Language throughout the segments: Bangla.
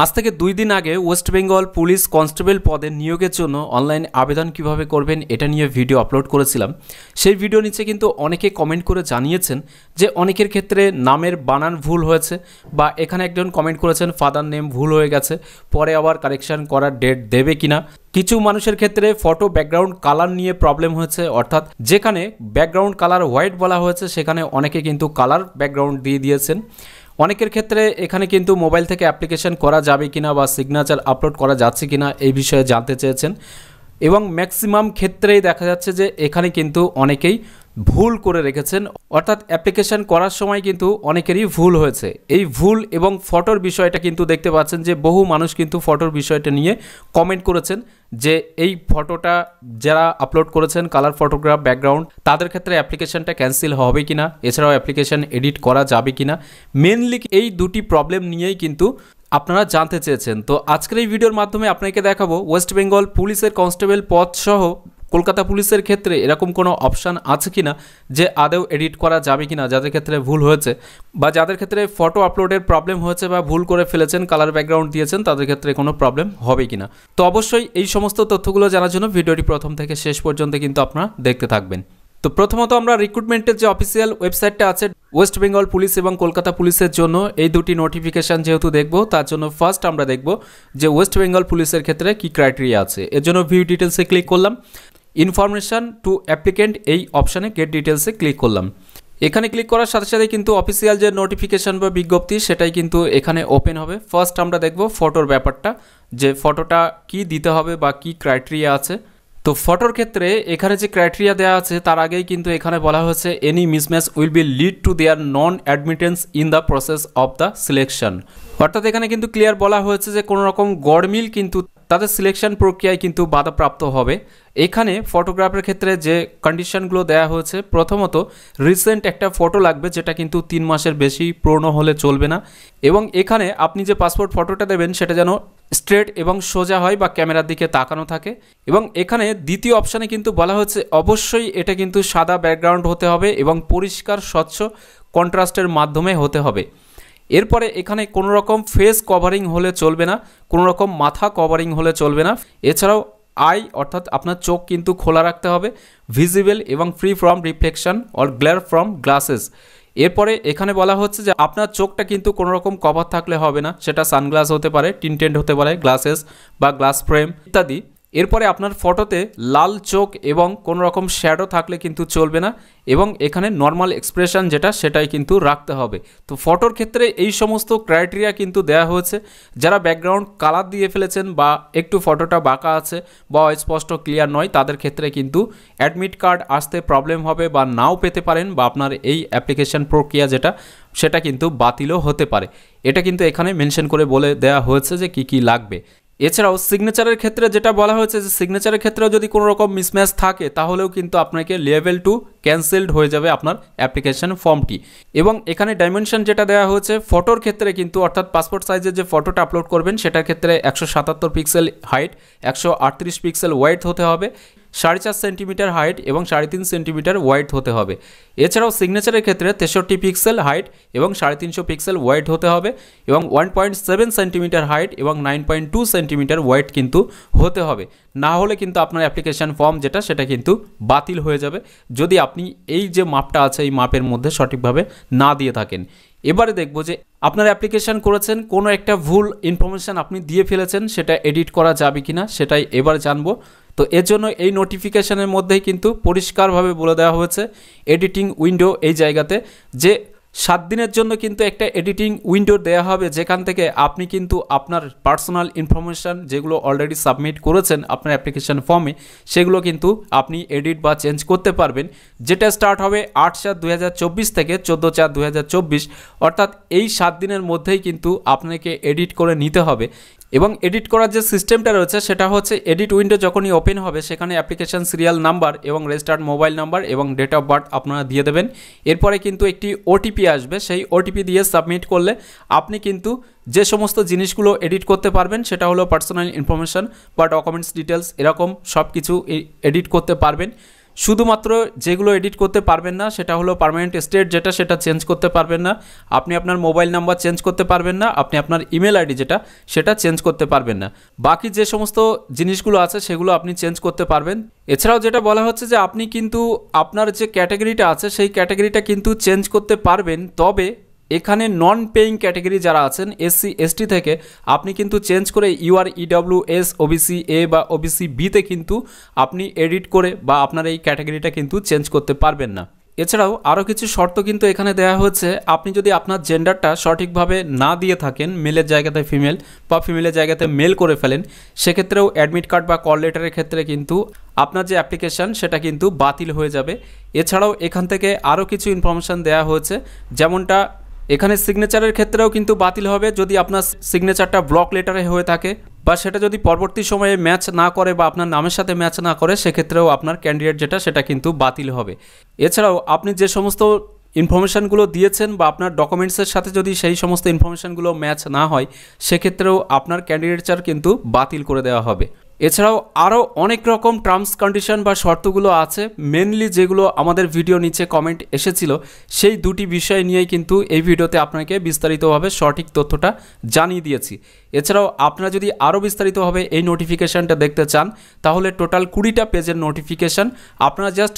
আজ থেকে 2 দিন আগে ওয়েস্ট বেঙ্গল পুলিশ কনস্টেবল পদে নিয়োগের জন্য অনলাইন আবেদন কিভাবে করবেন এটা নিয়ে ভিডিও আপলোড করেছিলাম। সেই ভিডিও নিচে কিন্তু অনেকে কমেন্ট করে জানিয়েছেন যে অনেকের ক্ষেত্রে নামের বানান ভুল হয়েছে, বা এখানে একজন কমেন্ট করেছেন ফাদার নেম ভুল হয়ে গেছে, পরে আবার কারেকশন করার ডেট দেবে কিনা। কিছু মানুষের ক্ষেত্রে ফটো ব্যাকগ্রাউন্ড কালার নিয়ে প্রবলেম হয়েছে, অর্থাৎ যেখানে ব্যাকগ্রাউন্ড কালার হোয়াইট বলা হয়েছে সেখানে অনেকে কিন্তু কালার ব্যাকগ্রাউন্ড দিয়ে দিয়েছেন। অনেকের ক্ষেত্রে এখানে কিন্তু মোবাইল থেকে অ্যাপ্লিকেশন করা যাবে কিনা বা সিগনেচার আপলোড করা যাচ্ছে কিনা এই বিষয়ে জানতে চেয়েছেন, এবং ম্যাক্সিমাম ক্ষেত্রেই দেখা যাচ্ছে যে এখানে কিন্তু অনেকেই ভুল করে রেখেছেন, অর্থাৎ অ্যাপ্লিকেশন করার সময় কিন্তু অনেকেরই ভুল হয়েছে। এই ভুল এবং ফটোর বিষয়টা কিন্তু দেখতে পাচ্ছেন যে বহু মানুষ কিন্তু ফটোর বিষয়টা নিয়ে কমেন্ট করেছেন যে এই ফটোটা যারা আপলোড করেছেন কালার ফটোগ্রাফ ব্যাকগ্রাউন্ড তাদের ক্ষেত্রে অ্যাপ্লিকেশনটা ক্যান্সেল হবে কিনা, এছাড়াও অ্যাপ্লিকেশন এডিট করা যাবে কিনা। মেনলি এই দুটি প্রবলেম নিয়েই কিন্তু আপনারা জানতে চেয়েছেন। তো আজকের এই ভিডিওর মাধ্যমে আপনাকে দেখাবো ওয়েস্ট বেঙ্গল পুলিশের কনস্টেবল পদ সহ কলকাতা পুলিশের ক্ষেত্রে এরকম কোনো অপশান আছে কিনা যে আদৌ এডিট করা যাবে কিনা, যাদের ক্ষেত্রে ভুল হয়েছে বা যাদের ক্ষেত্রে ফটো আপলোডের প্রবলেম হয়েছে বা ভুল করে ফেলেছেন কালার ব্যাকগ্রাউন্ড দিয়েছেন তাদের ক্ষেত্রে কোনো প্রবলেম হবে কিনা। তো অবশ্যই এই সমস্ত তথ্যগুলো জানার জন্য ভিডিওটি প্রথম থেকে শেষ পর্যন্ত কিন্তু আপনারা দেখতে থাকবেন। তো প্রথমত আমরা রিক্রুটমেন্টের যে অফিসিয়াল ওয়েবসাইটটা আছে ওয়েস্ট বেঙ্গল পুলিশ এবং কলকাতা পুলিশের জন্য এই দুটি নোটিফিকেশান যেহেতু দেখব, তার জন্য ফার্স্ট আমরা দেখব যে ওয়েস্ট বেঙ্গল পুলিশের ক্ষেত্রে কী ক্রাইটেরিয়া আছে। এর জন্য ভিউ ডিটেলসে ক্লিক করলাম, ইনফরমেশান টু অ্যাপ্লিকেন্ট এই অপশানে গেট ডিটেলসে ক্লিক করলাম। এখানে ক্লিক করার সাথে সাথে কিন্তু অফিসিয়াল যে নোটিফিকেশান বা বিজ্ঞপ্তি সেটাই কিন্তু এখানে ওপেন হবে। ফার্স্ট আমরা দেখব ফটোর ব্যাপারটা, যে ফটোটা কি দিতে হবে বা কি ক্রাইটেরিয়া আছে। তো ফটোর ক্ষেত্রে এখানে যে ক্রাইটেরিয়া দেওয়া আছে তার আগেই কিন্তু এখানে বলা হয়েছে any mismatch will be lead to their non admittance in the process of the selection, অর্থাৎ এখানে কিন্তু ক্লিয়ার বলা হয়েছে যে কোনো রকম গড়মিল কিন্তু তাদের সিলেকশন প্রক্রিয়ায় কিন্তু বাধাপ্রাপ্ত হবে। এখানে ফটোগ্রাফের ক্ষেত্রে যে কন্ডিশনগুলো দেওয়া হয়েছে, প্রথমত রিসেন্ট একটা ফটো লাগবে যেটা কিন্তু 3 মাসের বেশি পুরনো হলে চলবে না, এবং এখানে আপনি যে পাসপোর্ট ফটোটা দেবেন সেটা যেন স্ট্রেট এবং সোজা হয় বা ক্যামেরার দিকে তাকানো থাকে। এবং এখানে দ্বিতীয় অপশানে কিন্তু বলা হচ্ছে অবশ্যই এটা কিন্তু সাদা ব্যাকগ্রাউন্ড হতে হবে এবং পরিষ্কার স্বচ্ছ কন্ট্রাস্টের মাধ্যমে হতে হবে। এরপরে এখানে কোনো রকম ফেস কভারিং হলে চলবে না, কোনো রকম মাথা কভারিং হলে চলবে না। এছাড়াও আই অর্থাৎ আপনার চোখ কিন্তু খোলা রাখতে হবে, ভিজিবল এবং free from reflection or glare from glasses. এরপরে এখানে বলা হচ্ছে যে আপনার চোখটা কিন্তু কোনো রকম কভার থাকলে হবে না, সেটা সানগ্লাস হতে পারে, টিনটেন্ট হতে পারে, গ্লাসেস বা গ্লাস ফ্রেম ইত্যাদি। এরপরে আপনার ফটোতে লাল চোখ এবং কোনো রকম শ্যাডো থাকলে কিন্তু চলবে না, এবং এখানে নর্মাল এক্সপ্রেশন যেটা সেটাই কিন্তু রাখতে হবে। তো ফটোর ক্ষেত্রে এই সমস্ত ক্রাইটেরিয়া কিন্তু দেওয়া হয়েছে। যারা ব্যাকগ্রাউন্ড কালার দিয়ে ফেলেছেন বা একটু ফটোটা বাঁকা আছে বা স্পষ্ট ক্লিয়ার নয় তাদের ক্ষেত্রে কিন্তু অ্যাডমিট কার্ড আসতে প্রবলেম হবে বা নাও পেতে পারেন, বা আপনার এই অ্যাপ্লিকেশন প্রক্রিয়া যেটা সেটা কিন্তু বাতিলও হতে পারে। এটা কিন্তু এখানে মেনশন করে বলে দেওয়া হয়েছে যে কী কী লাগবে। এছাড়াও সিগনেচারের ক্ষেত্রে যেটা বলা হয়েছে যে সিগনেচারের ক্ষেত্রেও যদি কোনো রকম মিসম্যাচ থাকে তাহলেও কিন্তু আপনাকে লেভেল 2 ক্যান্সেলড হয়ে যাবে আপনার অ্যাপ্লিকেশন ফর্মটি। এবং এখানে ডাইমেনশন যেটা দেওয়া হয়েছে ফটোর ক্ষেত্রে কিন্তু, অর্থাৎ পাসপোর্ট সাইজের যে ফটোটা আপলোড করবেন সেটার ক্ষেত্রে 177 পিক্সেল হাইট, 138 পিক্সেল ওয়াইড হতে হবে, 4.5 সেন্টিমিটার হাইট এবং 3.5 সেন্টিমিটার ওয়াইড হতে হবে। এছাড়াও সিগনেচারের ক্ষেত্রে 63 পিক্সেল হাইট এবং 350 পিক্সেল ওয়াইড হতে হবে, এবং 1.7 সেন্টিমিটার হাইট এবং 9.2 সেন্টিমিটার ওয়াইড কিন্তু হতে হবে। না হলে কিন্তু আপনার অ্যাপ্লিকেশন ফর্ম যেটা সেটা কিন্তু বাতিল হয়ে যাবে যদি আপনি এই যে মাপটা আছে এই মাপের মধ্যে সঠিকভাবে না দিয়ে থাকেন। এবারে দেখব যে আপনার অ্যাপ্লিকেশন করেছেন কোনো একটা ভুল ইনফরমেশান আপনি দিয়ে ফেলেছেন, সেটা এডিট করা যাবে কিনা সেটাই এবার জানবো। তো এর জন্য এই নোটিফিকেশানের মধ্যেই কিন্তু পরিষ্কারভাবে বলে দেওয়া হয়েছে এডিটিং উইন্ডো এই জায়গাতে, যে 7 দিনের জন্য কিন্তু একটা এডিটিং উইন্ডো দেওয়া হবে যেখান থেকে আপনি কিন্তু আপনার পার্সোনাল ইনফরমেশান যেগুলো অলরেডি সাবমিট করেছেন আপনার অ্যাপ্লিকেশন ফর্মে সেগুলো কিন্তু আপনি এডিট বা চেঞ্জ করতে পারবেন, যেটা স্টার্ট হবে 8/4/2024 থেকে 14/4/2024, অর্থাৎ এই 7 দিনের মধ্যেই কিন্তু আপনাকে এডিট করে নিতে হবে। এবং এডিট করার যে সিস্টেমটা রয়েছে সেটা হচ্ছে এডিট উইন্ডো যখনই ওপেন হবে সেখানে অ্যাপ্লিকেশন সিরিয়াল নাম্বার এবং রেজিস্টার্ড মোবাইল নাম্বার এবং ডেট অফ বার্থ আপনারা দিয়ে দেবেন। এরপরে কিন্তু একটি ওটিপি আসবে, সেই ওটিপি দিয়ে সাবমিট করলে আপনি কিন্তু যে সমস্ত জিনিসগুলো এডিট করতে পারবেন সেটা হলো পার্সোনাল ইনফরমেশান বা ডকুমেন্টস ডিটেলস, এরকম সব কিছু এডিট করতে পারবেন। শুধুমাত্র যেগুলো এডিট করতে পারবেন না সেটা হলো পার্মানেন্ট স্টেট, যেটা সেটা চেঞ্জ করতে পারবেন না। আপনি আপনার মোবাইল নাম্বার চেঞ্জ করতে পারবেন না, আপনি আপনার ইমেল আইডি যেটা সেটা চেঞ্জ করতে পারবেন না। বাকি যে সমস্ত জিনিসগুলো আছে সেগুলো আপনি চেঞ্জ করতে পারবেন। এছাড়াও যেটা বলা হচ্ছে যে আপনি কিন্তু আপনার যে ক্যাটাগরিটা আছে সেই ক্যাটাগরিটা কিন্তু চেঞ্জ করতে পারবেন, তবে এখানে নন পেইং ক্যাটাগরি যারা আছেন এসসি এসটি থেকে আপনি কিন্তু চেঞ্জ করে ইউআর ইডব্লিউএস ওবিসি এ বা ওবিসি বিতে কিন্তু আপনি এডিট করে বা আপনার এই ক্যাটাগরিটা কিন্তু চেঞ্জ করতে পারবেন না। এছাড়াও আরও কিছু শর্ত কিন্তু এখানে দেওয়া হচ্ছে, আপনি যদি আপনার জেন্ডারটা সঠিকভাবে না দিয়ে থাকেন, মেলের জায়গাতে ফিমেল বা ফিমেলের জায়গাতে মেল করে ফেলেন, সেক্ষেত্রেও অ্যাডমিট কার্ড বা কল লেটারের ক্ষেত্রে কিন্তু আপনার যে অ্যাপ্লিকেশান সেটা কিন্তু বাতিল হয়ে যাবে। এছাড়াও এখান থেকে আরও কিছু ইনফরমেশান দেওয়া হয়েছে, যেমনটা এখানে সিগনেচারের ক্ষেত্রেও কিন্তু বাতিল হবে যদি আপনার সিগনেচারটা ব্লক লেটারে হয়ে থাকে বা সেটা যদি পরবর্তী সময়ে ম্যাচ না করে বা আপনার নামের সাথে ম্যাচ না করে, সেক্ষেত্রেও আপনার ক্যান্ডিডেট যেটা সেটা কিন্তু বাতিল হবে। এছাড়াও আপনি যে সমস্ত ইনফরমেশানগুলো দিয়েছেন বা আপনার ডকুমেন্টসের সাথে যদি সেই সমস্ত ইনফরমেশানগুলো ম্যাচ না হয়, সেক্ষেত্রেও আপনার ক্যান্ডিডেটচার কিন্তু বাতিল করে দেওয়া হবে। এছাড়াও আরও অনেক রকম টার্মস কন্ডিশন বা শর্তগুলো আছে, মেনলি যেগুলো আমাদের ভিডিও নিচে কমেন্ট এসেছিল সেই দুটি বিষয় নিয়েই কিন্তু এই ভিডিওতে আপনাকে বিস্তারিতভাবে সঠিক তথ্যটা জানিয়ে দিয়েছি। এছাড়াও আপনারা যদি আরও বিস্তারিতভাবে এই নোটিফিকেশানটা দেখতে চান তাহলে টোটাল 20টা পেজের নোটিফিকেশান, আপনারা জাস্ট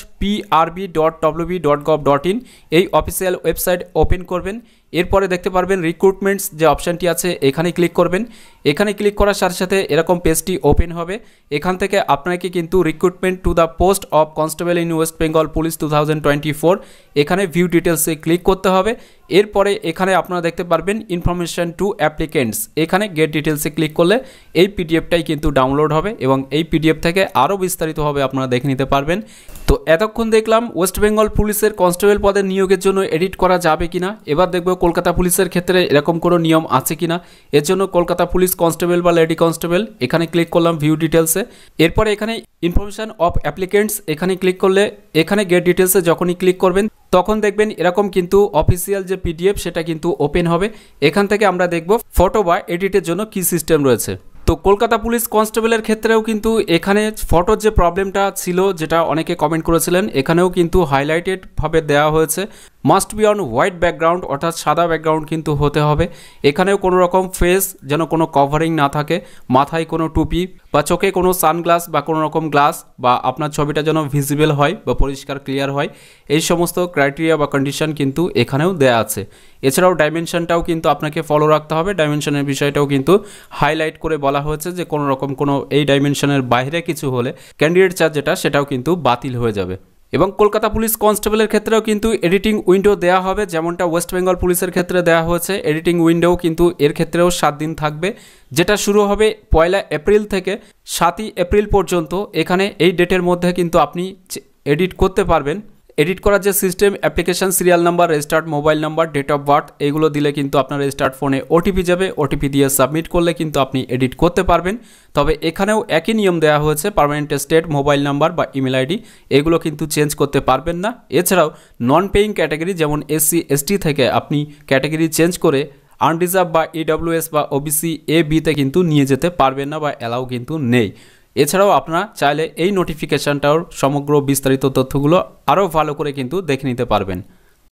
prb.wb.gov.in এই অফিসিয়াল ওয়েবসাইট ওপেন করবেন। এরপরে দেখতে পারবেন রিক্রুটমেন্টস যে অপশানটি আছে এখানে ক্লিক করবেন। এখানে ক্লিক করার সাথে সাথে এরকম পেজটি ওপেন হবে। এখান থেকে আপনাকে কিন্তু recruitment to the post of constable in West Bengal police 2024 এখানে ভিউ ডিটেলসে ক্লিক করতে হবে। এরপরে এখানে আপনারা দেখতে পারবেন ইনফরমেশন টু অ্যাপ্লিকেন্টস, এখানে গেট ডিটেলসে ক্লিক করলে এই পিডিএফটাই কিন্তু ডাউনলোড হবে এবং এই পিডিএফ থেকে আরও বিস্তারিতভাবে আপনারা দেখে নিতে পারবেন। তো এতক্ষণ দেখলাম ওয়েস্ট বেঙ্গল পুলিশের কনস্টেবল পদের নিয়োগের জন্য এডিট করা যাবে কিনা। এবার দেখব কলকাতা পুলিশের ক্ষেত্রে এরকম কোনো নিয়ম আছে কিনা। এর জন্য কলকাতা পুলিশ কনস্টেবল বা লেডি কনস্টেবল এখানে ক্লিক করলাম ভিউ ডিটেলসে। এরপরে এখানে ইনফরমেশন অফ অ্যাপ্লিকেন্টস এখানে ক্লিক করলে এখানে গেট ডিটেলসে যখনই ক্লিক করবেন তখন দেখবেন এরকম কিন্তু অফিসিয়াল যে পিডিএফ সেটা কিন্তু ওপেন হবে। এখান থেকে আমরা দেখব ফটো বা এডিটের জন্য কী সিস্টেম রয়েছে। তো কলকাতা পুলিশ কনস্টেবলের ক্ষেত্রেও কিন্তু এখানে ফটোর যে প্রবলেমটা ছিল, যেটা অনেকে কমেন্ট করেছিলেন, এখানেও কিন্তু হাইলাইটেড ভাবে দেওয়া হয়েছে must be on white background, অর্থাৎ সাদা ব্যাকগ্রাউন্ড কিন্তু হতে হবে। এখানেও কোনো রকম ফেস যেন কোনো কভারিং না থাকে, মাথায় কোনো টুপি বা চোখে কোনো সানগ্লাস বা কোনো রকম গ্লাস বা আপনার ছবিটা যেন ভিজিবল হয় বা পরিষ্কার ক্লিয়ার হয়, এই সমস্ত ক্রাইটেরিয়া বা কন্ডিশন কিন্তু এখানেও দেয়া আছে। এছাড়াও ডাইমেনশনটাও কিন্তু আপনাকে ফলো রাখতে হবে, ডাইমেনশনের বিষয়টাও কিন্তু হাইলাইট করে বলা হয়েছে যে কোনো রকম কোনো এই ডাইমেনশনের বাইরে কিছু হলে ক্যান্ডিডেট চার্জ যেটা সেটাও কিন্তু বাতিল হয়ে যাবে। এবং কলকাতা পুলিশ কনস্টেবলের ক্ষেত্রেও কিন্তু এডিটিং উইন্ডো দেওয়া হবে, যেমনটা ওয়েস্ট বেঙ্গল পুলিশের ক্ষেত্রে দেওয়া হয়েছে। এডিটিং উইন্ডোও কিন্তু এর ক্ষেত্রেও 7 দিন থাকবে, যেটা শুরু হবে 1 এপ্রিল থেকে 7 এপ্রিল পর্যন্ত। এখানে এই ডেটের মধ্যে কিন্তু আপনি এডিট করতে পারবেন। এডিট করার যে system, application serial number, registered mobile number, date of birth, এগুলো দিলে কিন্তু আপনার রেজিস্টার্ড ফোনে ওটিপি যাবে, ওটিপি দিয়ে সাবমিট করলে কিন্তু আপনি এডিট করতে পারবেন। তবে এখানেও একই নিয়ম দেওয়া হয়েছে, পার্মানেন্ট স্টেট, মোবাইল নাম্বার বা ইমেল আইডি এগুলো কিন্তু চেঞ্জ করতে পারবেন না। এছাড়াও নন পেইং ক্যাটাগরি যেমন এসসি এসটি থেকে আপনি ক্যাটাগরি চেঞ্জ করে আনরিজার্ভ বা ইডব্লিউএস বা ওবিসি এ বিতে কিন্তু নিয়ে যেতে পারবেন না বা অ্যালাউ কিন্তু নেই। এছাড়াও আপনারা চাইলে এই নোটিফিকেশানটার সমগ্র বিস্তারিত তথ্যগুলো আরও ভালো করে কিন্তু দেখে নিতে পারবেন।